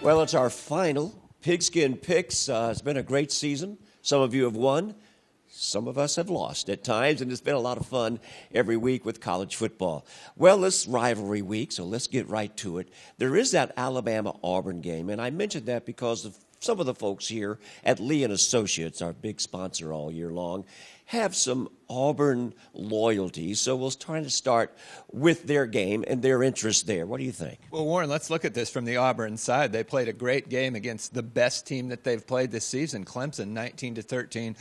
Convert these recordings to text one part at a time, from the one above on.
Well, it's our final Pigskin Picks. It's been a great season. Some of you have won. Some of us have lost at times, and it's been a lot of fun every week with college football. Well, it's rivalry week, so let's get right to it. There is that Alabama-Auburn game, and I mentioned that because of some of the folks here at Lee & Associates, our big sponsor all year long, have some Auburn loyalty. So we'll try to start with their game and their interest there. What do you think? Well, Warren, let's look at this from the Auburn side. They played a great game against the best team that they've played this season, Clemson, 19-13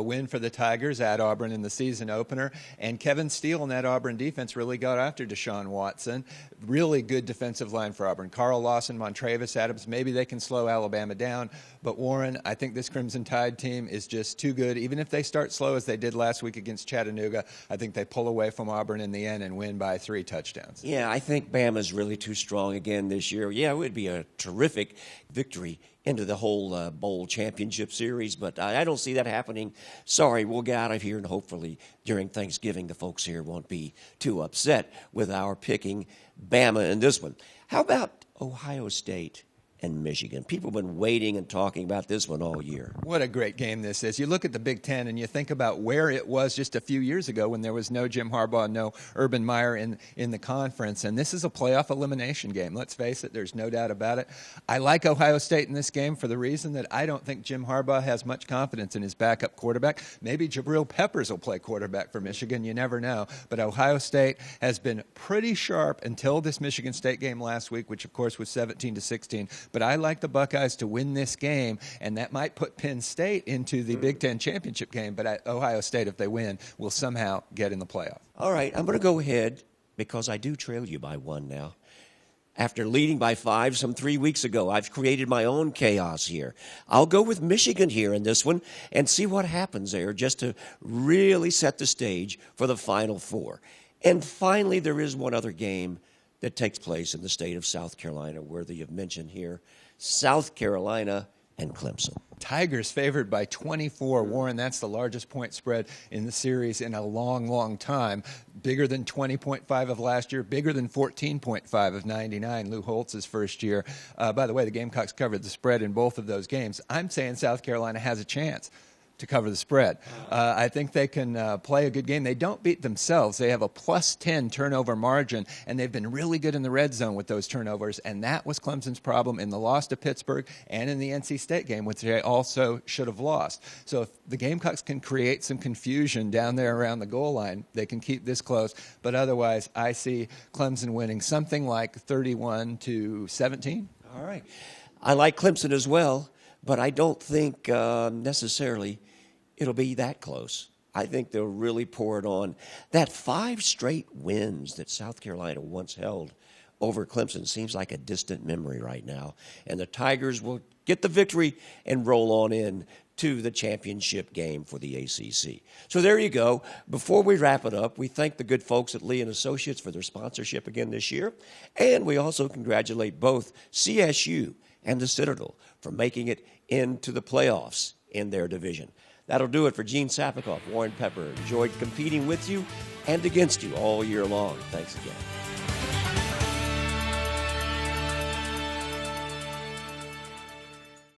win for the Tigers at Auburn in the season opener. And Kevin Steele and that Auburn defense really got after Deshaun Watson. Really good defensive line for Auburn. Carl Lawson, Montravis Adams, maybe they can slow Alabama down. But, Warren, I think this Crimson Tide team is just too good. Even if they start slow as they did last week against Chattanooga, I think they pull away from Auburn in the end and win by 3 touchdowns. Yeah, I think Bama's really too strong again this year. Yeah, it would be a terrific victory into the whole bowl championship series, but I don't see that happening. Sorry, we'll get out of here, and hopefully during Thanksgiving the folks here won't be too upset with our picking Bama in this one. How about Ohio State and Michigan? People have been waiting and talking about this one all year. What a great game this is. You look at the Big Ten and you think about where it was just a few years ago when there was no Jim Harbaugh, no Urban Meyer in the conference. And this is a playoff elimination game. Let's face it, there's no doubt about it. I like Ohio State in this game for the reason that I don't think Jim Harbaugh has much confidence in his backup quarterback. Maybe Jabril Peppers will play quarterback for Michigan. You never know. But Ohio State has been pretty sharp until this Michigan State game last week, which of course was 17-16. But I like the Buckeyes to win this game, and that might put Penn State into the Big Ten championship game. But Ohio State, if they win, will somehow get in the playoff. All right, I'm going to go ahead because I do trail you by 1 now. After leading by 5 some 3 weeks ago, I've created my own chaos here. I'll go with Michigan here in this one and see what happens there just to really set the stage for the Final Four. And finally, there is one other game that takes place in the state of South Carolina, worthy of mention here. South Carolina and Clemson. Tigers favored by 24. Warren, that's the largest point spread in the series in a long, long time. Bigger than 20.5 of last year, bigger than 14.5 of 99, Lou Holtz's first year. By the way, the Gamecocks covered the spread in both of those games. I'm saying South Carolina has a chance to cover the spread. I think they can play a good game. They don't beat themselves. They have a plus 10 turnover margin, and they've been really good in the red zone with those turnovers, and that was Clemson's problem in the loss to Pittsburgh and in the NC State game, which they also should have lost. So if the Gamecocks can create some confusion down there around the goal line, they can keep this close. But otherwise, I see Clemson winning something like 31-17. All right. I like Clemson as well, but I don't think necessarily it'll be that close. I think they'll really pour it on. That 5 straight wins that South Carolina once held over Clemson seems like a distant memory right now. And the Tigers will get the victory and roll on in to the championship game for the ACC. So there you go. Before we wrap it up, we thank the good folks at Lee & Associates for their sponsorship again this year. And we also congratulate both CSU and the Citadel for making it into the playoffs in their division. That'll do it for Gene Sapikoff, Warren Pepper. Enjoyed competing with you and against you all year long. Thanks again.